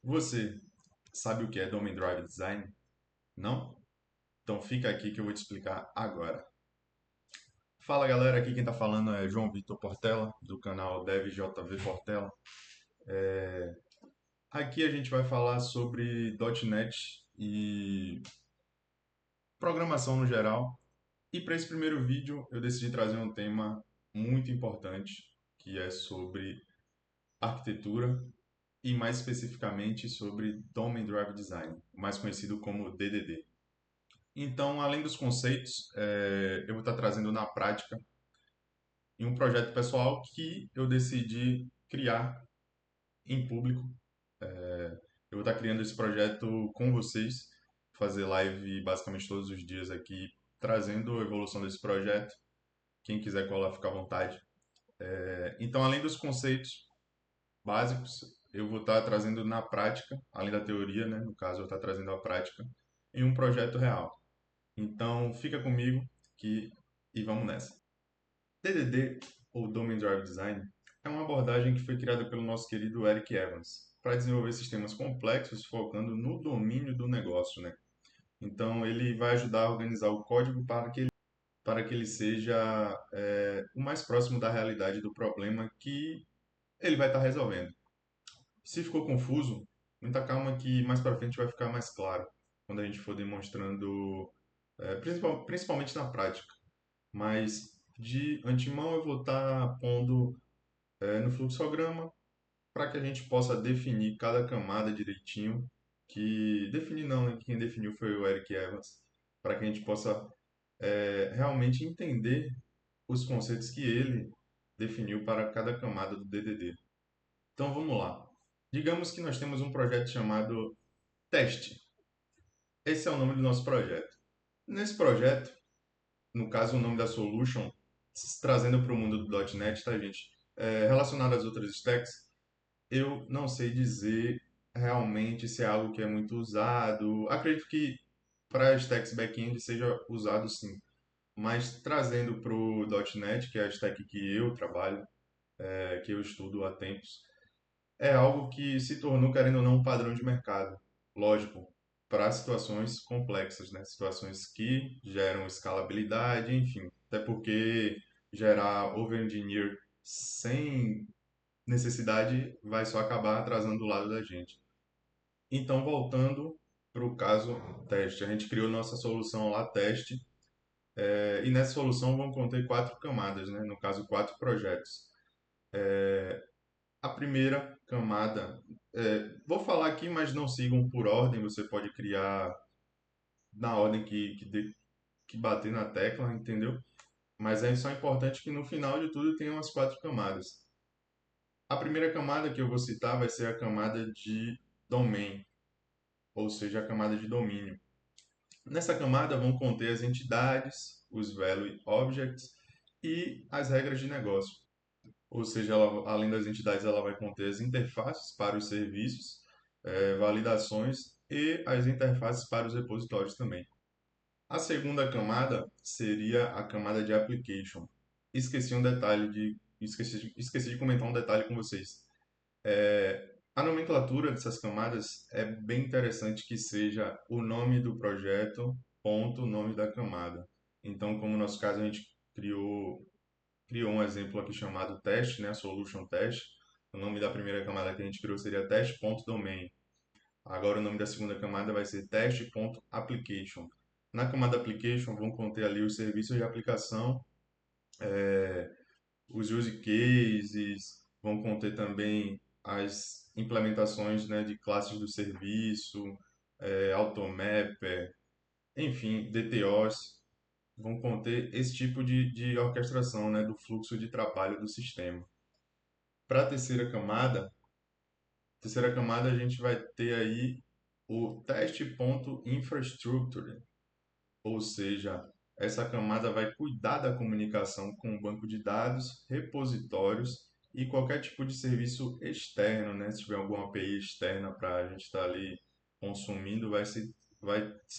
Você sabe o que é Domain Drive Design? Não? Então fica aqui que eu vou te explicar agora. Fala galera, aqui quem está falando é João Vitor Portela, do canal DevJV Portela. Aqui a gente vai falar sobre .NET e programação no geral. E para esse primeiro vídeo eu decidi trazer um tema muito importante, que é sobre arquitetura e mais especificamente sobre Domain Drive Design, mais conhecido como DDD. Então, além dos conceitos, eu vou estar trazendo na prática em um projeto pessoal que eu decidi criar em público. Eu vou estar criando esse projeto com vocês, fazer live basicamente todos os dias aqui, trazendo a evolução desse projeto. Quem quiser colar, fica à vontade. Então, além dos conceitos básicos, eu vou estar trazendo na prática, além da teoria, né? No caso, eu vou estar trazendo a prática em um projeto real. Então, fica comigo que e vamos nessa. DDD, ou Domain Drive Design, é uma abordagem que foi criada pelo nosso querido Eric Evans para desenvolver sistemas complexos focando no domínio do negócio, né? Então, ele vai ajudar a organizar o código para que ele seja o mais próximo da realidade do problema que ele vai estar resolvendo. Se ficou confuso, muita calma que mais para frente vai ficar mais claro quando a gente for demonstrando, principalmente na prática. Mas de antemão eu vou estar pondo no fluxograma para que a gente possa definir cada camada direitinho. Que definir não, né? Quem definiu foi o Eric Evans, para que a gente possa realmente entender os conceitos que ele definiu para cada camada do DDD. Então vamos lá. Digamos que nós temos um projeto chamado Teste. Esse é o nome do nosso projeto. Nesse projeto, no caso o nome da solution, trazendo para o mundo do .NET, tá gente? Relacionado às outras stacks, eu não sei dizer realmente se é algo que é muito usado. Acredito que para stacks back-end seja usado sim, mas trazendo para o .NET, que é a stack que eu trabalho, que eu estudo há tempos, é algo que se tornou, querendo ou não, um padrão de mercado. Lógico, para situações complexas, né? Situações que geram escalabilidade, enfim. Até porque gerar over-engineer sem necessidade vai só acabar atrasando do lado da gente. Então, voltando para o caso teste, a gente criou nossa solução lá, teste, e nessa solução vão conter quatro camadas, né? No caso, quatro projetos. A primeira camada, vou falar aqui, mas não sigam por ordem, você pode criar na ordem que bater na tecla, entendeu? Mas é só importante que no final de tudo tenham as quatro camadas. A primeira camada que eu vou citar vai ser a camada de domain, ou seja, a camada de domínio. Nessa camada vão conter as entidades, os value objects e as regras de negócio. Ou seja, além das entidades, ela vai conter as interfaces para os serviços, validações e as interfaces para os repositórios também. A segunda camada seria a camada de application. Esqueci de comentar um detalhe com vocês. A nomenclatura dessas camadas é bem interessante que seja o nome do projeto, ponto, nome da camada. Então, como no nosso caso a gente criou um exemplo aqui chamado teste, né, solution test. O nome da primeira camada que a gente criou seria teste.domain. Agora o nome da segunda camada vai ser teste.application. Na camada application vão conter ali os serviços de aplicação, os use cases, vão conter também as implementações, né, de classes do serviço, automapper, enfim, DTOs, vão conter esse tipo de orquestração, né, do fluxo de trabalho do sistema. Para terceira camada a gente vai ter aí o teste.infrastructure, ou seja, essa camada vai cuidar da comunicação com o banco de dados, repositórios e qualquer tipo de serviço externo, né? Se tiver alguma API externa para a gente estar ali consumindo, vai ser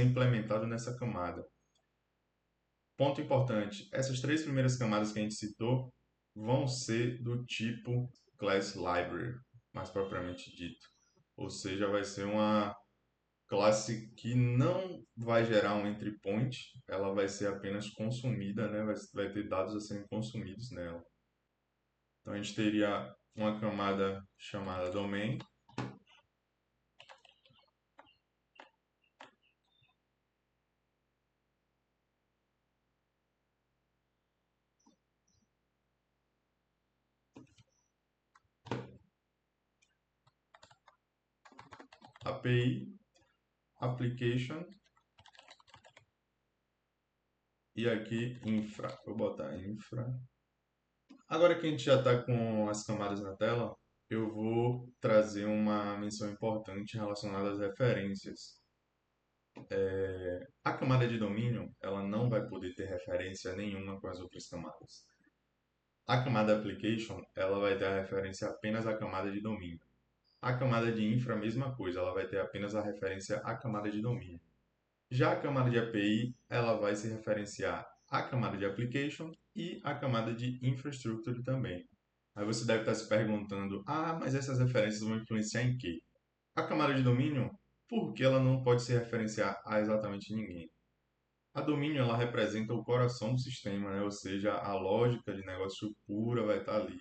implementado nessa camada. Ponto importante, essas três primeiras camadas que a gente citou vão ser do tipo Class Library, mais propriamente dito. ou seja, vai ser uma classe que não vai gerar um entry point, ela vai ser apenas consumida, né? Vai ter dados a serem consumidos nela. Então a gente teria uma camada chamada domain, API, application e aqui infra. Vou botar infra. Agora que a gente já está com as camadas na tela, eu vou trazer uma menção importante relacionada às referências. A camada de domínio, ela não vai poder ter referência nenhuma com as outras camadas. A camada application, ela vai ter a referência apenas à camada de domínio. A camada de infra, a mesma coisa, ela vai ter apenas a referência à camada de domínio. Já a camada de API, ela vai se referenciar à camada de application e à camada de infrastructure também. Aí você deve estar se perguntando, mas essas referências vão influenciar em quê? A camada de domínio, por que ela não pode se referenciar a exatamente ninguém? A domínio, ela representa o coração do sistema, né? Ou seja, a lógica de negócio pura vai estar ali.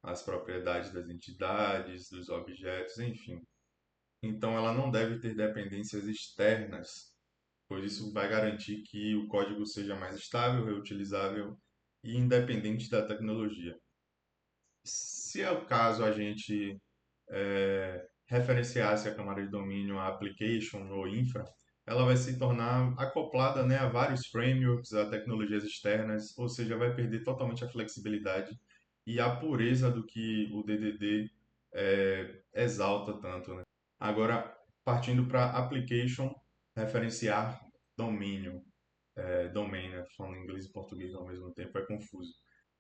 As propriedades das entidades, dos objetos, enfim. Então, ela não deve ter dependências externas, pois isso vai garantir que o código seja mais estável, reutilizável e independente da tecnologia. Se é o caso a gente referenciasse a camada de domínio a application ou infra, ela vai se tornar acoplada, né, a vários frameworks, a tecnologias externas, ou seja, vai perder totalmente a flexibilidade e a pureza do que o DDD exalta tanto, né? Agora, partindo para application, referenciar domínio, domain, né? Falando inglês e português ao mesmo tempo, é confuso.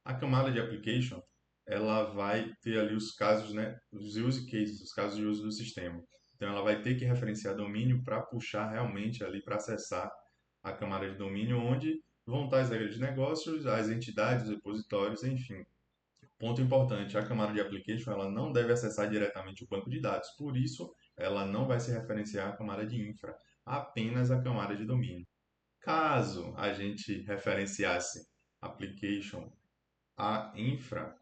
A camada de application, ela vai ter ali os casos, né? Os use cases, os casos de uso do sistema. Então, ela vai ter que referenciar domínio para puxar realmente ali, para acessar a camada de domínio, onde vão estar as regras de negócios, as entidades, os repositórios, enfim. Ponto importante, a camada de application ela não deve acessar diretamente o banco de dados, por isso ela não vai se referenciar à camada de infra, apenas à camada de domínio. Caso a gente referenciasse application a infra,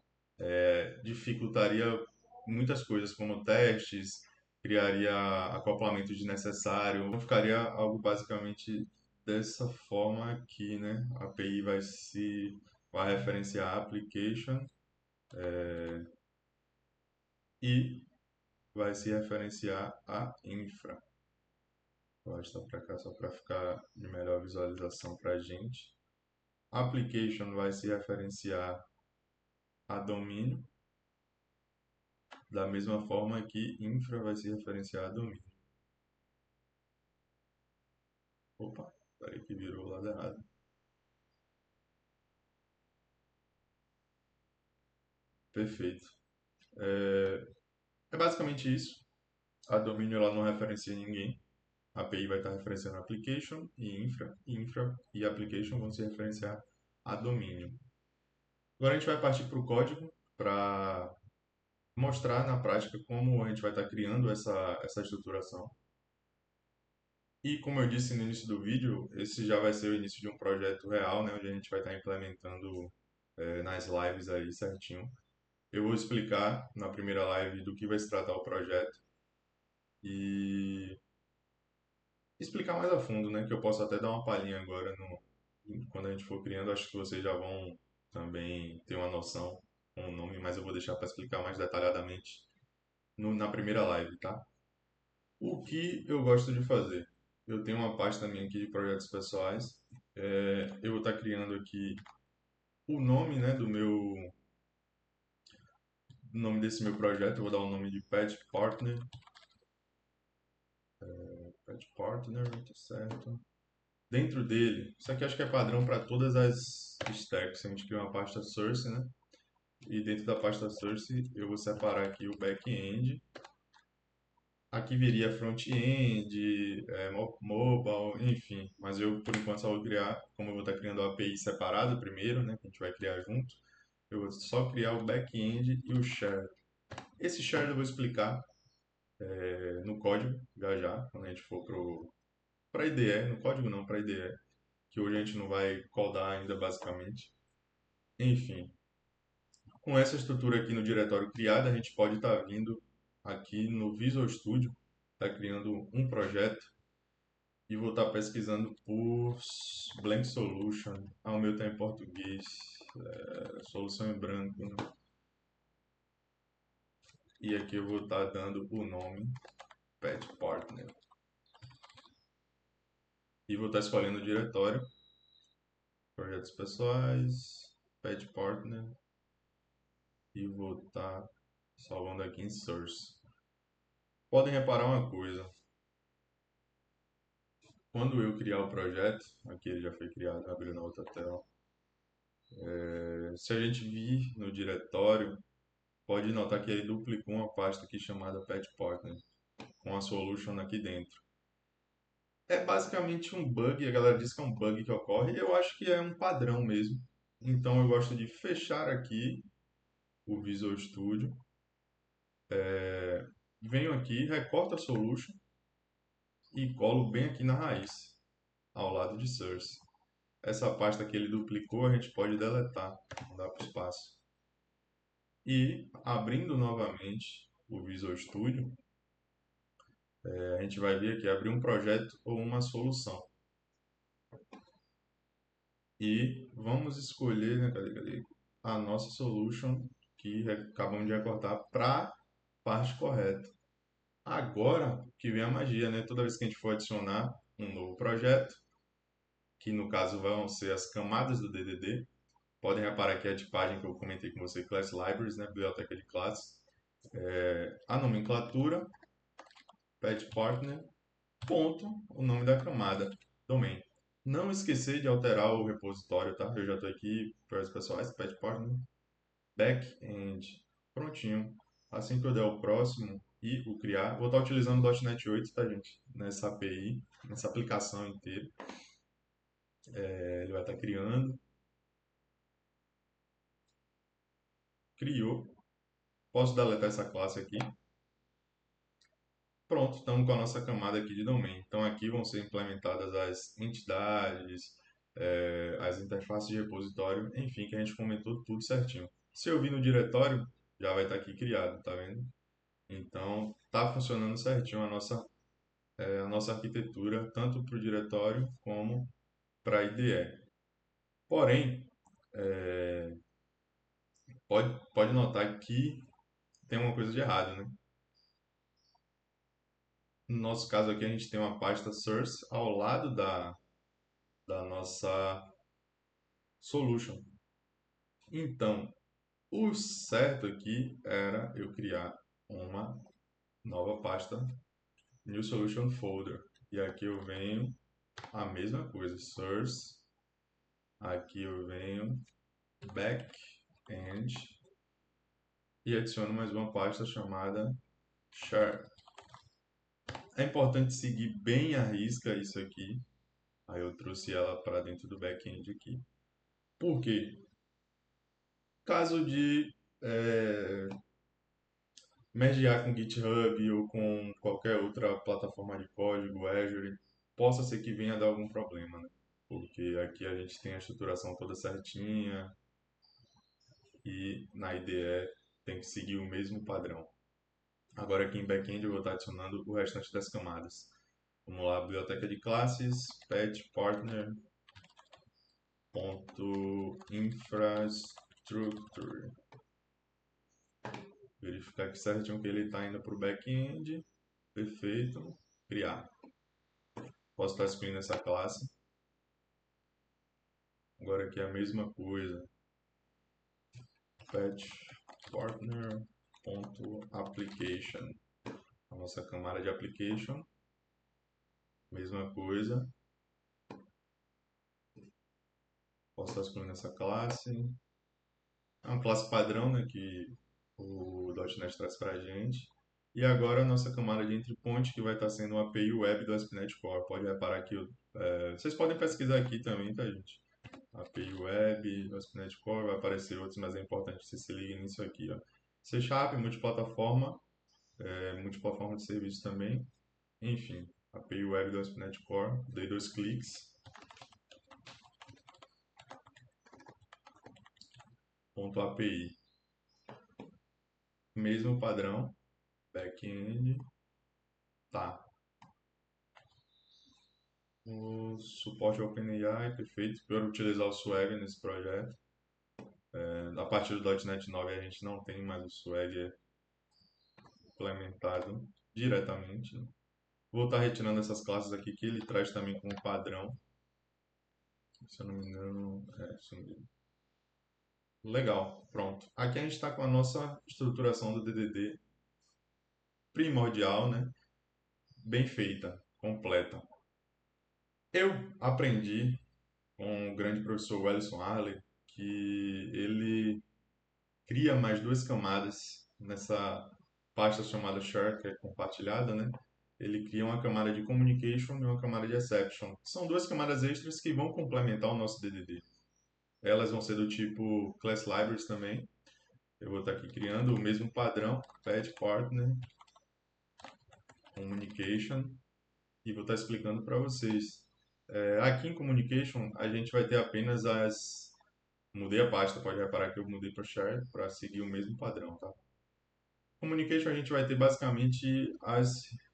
dificultaria muitas coisas como testes, criaria acoplamento desnecessário, então ficaria algo basicamente dessa forma aqui, né? A API vai referenciar a application e vai se referenciar a infra. Vou arrastar para cá só para ficar de melhor visualização para a gente. Application vai se referenciar a domínio, da mesma forma que infra vai se referenciar a domínio. Opa, peraí que virou o lado errado. Perfeito. É basicamente isso. A domínio ela não referencia ninguém. A API vai estar referenciando application e infra e application vão se referenciar a domínio. Agora a gente vai partir para o código para mostrar na prática como a gente vai estar criando essa estruturação. E como eu disse no início do vídeo, esse já vai ser o início de um projeto real, né, onde a gente vai estar implementando nas lives aí certinho. Eu vou explicar na primeira live do que vai se tratar o projeto e explicar mais a fundo, né, que eu posso até dar uma palhinha agora quando a gente for criando, acho que vocês já vão também ter uma noção com o nome, mas eu vou deixar para explicar mais detalhadamente na primeira live, tá? O que eu gosto de fazer? Eu tenho uma pasta minha aqui de projetos pessoais. Eu vou estar criando aqui o nome, né, do nome desse meu projeto. Eu vou dar o nome de Pet Partner. Pet Partner, tá certo. Dentro dele, isso aqui acho que é padrão para todas as stacks. A gente cria uma pasta source, né? E dentro da pasta source eu vou separar aqui o back-end. Aqui viria front-end, mobile, enfim. Mas eu, por enquanto, só vou criar, como eu vou estar criando a API separado primeiro, né, que a gente vai criar junto, eu vou só criar o back-end e o shared. Esse shared eu vou explicar no código, já, quando a gente for para IDE, no código não, para IDE, que hoje a gente não vai codar ainda basicamente. Enfim, com essa estrutura aqui no diretório criada, a gente pode estar vindo aqui no Visual Studio, está criando um projeto e vou estar pesquisando por Blank Solution. Ah, o meu está em português, solução em branco, né? E aqui eu vou estar dando o nome Pet Partner. E vou estar escolhendo o diretório, projetos pessoais, Pet Partner, e vou estar salvando aqui em Source. Podem reparar uma coisa, quando eu criar o projeto, aqui ele já foi criado, abriu na outra tela, se a gente vir no diretório, pode notar que ele duplicou uma pasta aqui chamada Pet Partner, com a solution aqui dentro. É basicamente um bug, a galera diz que é um bug que ocorre, e eu acho que é um padrão mesmo. Então eu gosto de fechar aqui o Visual Studio, venho aqui, recorto a solution e colo bem aqui na raiz, ao lado de Source. Essa pasta que ele duplicou a gente pode deletar, não dá para o espaço. E abrindo novamente o Visual Studio, a gente vai vir aqui abrir um projeto ou uma solução. E vamos escolher, né, cadê, a nossa solution que acabamos de recortar para a parte correta. Agora que vem a magia, né? Toda vez que a gente for adicionar um novo projeto, que no caso vão ser as camadas do DDD, podem reparar que a tipagem que eu comentei com você, Class Libraries, né? Biblioteca de classes, a nomenclatura, Pet Partner, ponto, o nome da camada, domain. Não esquecer de alterar o repositório, tá? Eu já estou aqui, para os pessoais, Pet Partner, back-end, prontinho. Assim que eu der o próximo e o criar, vou estar utilizando o .NET 8, tá, gente? Nessa API, nessa aplicação inteira. Ele vai estar criando. Criou. Posso deletar essa classe aqui. Pronto, estamos com a nossa camada aqui de domain. Então aqui vão ser implementadas as entidades, as interfaces de repositório, enfim, que a gente comentou tudo certinho. Se eu vir no diretório, já vai estar aqui criado, tá vendo? Então está funcionando certinho a nossa arquitetura, tanto para o diretório como para a IDE. Porém, pode notar que tem uma coisa de errado, né? No nosso caso aqui, a gente tem uma pasta source ao lado da nossa solution. Então, o certo aqui era eu criar uma nova pasta New Solution Folder. E aqui eu venho a mesma coisa, source. Aqui eu venho backend e adiciono mais uma pasta chamada share. É importante seguir bem à risca isso aqui. Aí eu trouxe ela para dentro do backend aqui. Por quê? Caso de mergear com GitHub ou com qualquer outra plataforma de código, Azure, possa ser que venha dar algum problema, né? Porque aqui a gente tem a estruturação toda certinha e na IDE tem que seguir o mesmo padrão. Agora aqui em backend eu vou estar adicionando o restante das camadas. Vamos lá, biblioteca de classes, pet partner, ponto infrastructure. Verificar aqui certinho que ele está indo para o back-end. Perfeito. Criar. Posso estar excluindo essa classe. Agora aqui é a mesma coisa. Pet partner.application. A nossa camada de application. Mesma coisa. Posso estar excluindo essa classe. É uma classe padrão, né, que o .NET traz para a gente. E agora a nossa camada de entry point, que vai estar sendo uma API web do ASP.NET Core. Pode reparar que vocês podem pesquisar aqui também, tá, gente? API web do ASP.NET Core, vai aparecer outros, mas é importante que você se ligue nisso aqui, ó. C Sharp, multiplataforma, multiplataforma de serviço também. Enfim, API Web do ASP.NET Core, dei 2 cliques, ponto .api, mesmo padrão, back-end, tá. O suporte ao OpenAI, perfeito, para utilizar o Swagger nesse projeto. A partir do .NET 9 a gente não tem mais o Swagger implementado diretamente, né? Vou estar retirando essas classes aqui que ele traz também como padrão. Se eu não me engano, isso mesmo. Legal, pronto. Aqui a gente está com a nossa estruturação do DDD primordial, né? Bem feita, completa. Eu aprendi com o grande professor Wellison Arley que ele cria mais 2 camadas nessa pasta chamada share, que é compartilhada, né? Ele cria uma camada de communication e uma camada de exception. São 2 camadas extras que vão complementar o nosso DDD. Elas vão ser do tipo class libraries também. Eu vou estar aqui criando o mesmo padrão, pet partner, communication, e vou estar explicando para vocês. Aqui em communication, a gente vai ter apenas as... Mudei a pasta, pode reparar que eu mudei para share para seguir o mesmo padrão, tá? Communication a gente vai ter basicamente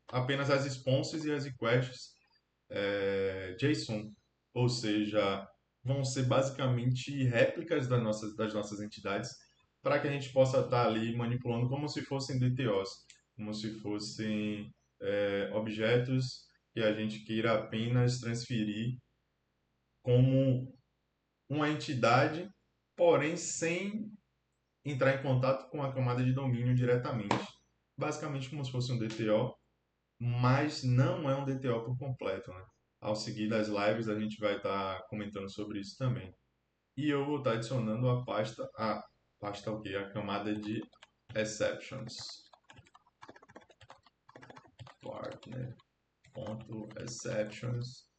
apenas as responses e as requests JSON, ou seja, vão ser basicamente réplicas das nossas entidades para que a gente possa estar ali manipulando como se fossem DTOs, como se fossem objetos que a gente queira apenas transferir como uma entidade, porém sem entrar em contato com a camada de domínio diretamente. Basicamente como se fosse um DTO, mas não é um DTO por completo, né? Ao seguir das lives a gente vai estar comentando sobre isso também. E eu vou estar adicionando a pasta o quê? A camada de exceptions. Partner.exceptions.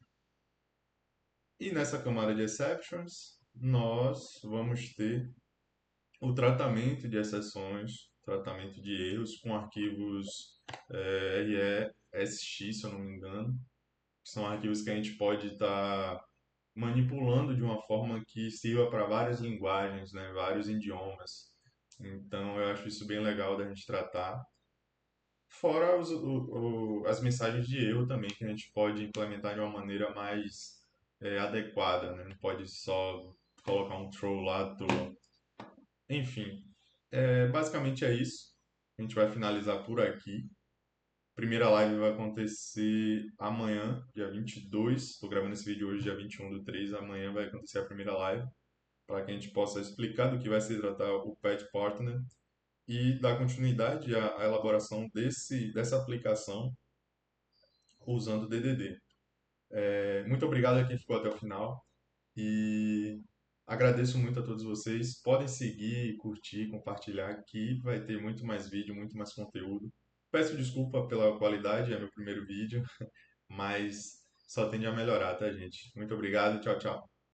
E nessa camada de exceptions, nós vamos ter o tratamento de exceções, tratamento de erros com arquivos RESX, se eu não me engano, que são arquivos que a gente pode estar manipulando de uma forma que sirva para várias linguagens, né, vários idiomas. Então eu acho isso bem legal da gente tratar. Fora as mensagens de erro também, que a gente pode implementar de uma maneira mais adequada, né? Não pode só colocar um throw lá à toa. Enfim, basicamente é isso. A gente vai finalizar por aqui. Primeira live vai acontecer amanhã, dia 22. Estou gravando esse vídeo hoje, dia 21/3. Amanhã vai acontecer a primeira live, para que a gente possa explicar do que vai se tratar o Pet Partner e dar continuidade à elaboração dessa aplicação usando o DDD. Muito obrigado a quem ficou até o final e agradeço muito a todos vocês. Podem seguir, curtir, compartilhar, que vai ter muito mais vídeo, muito mais conteúdo. Peço desculpa pela qualidade, é meu primeiro vídeo, mas só tende a melhorar, tá, gente? Muito obrigado, tchau, tchau.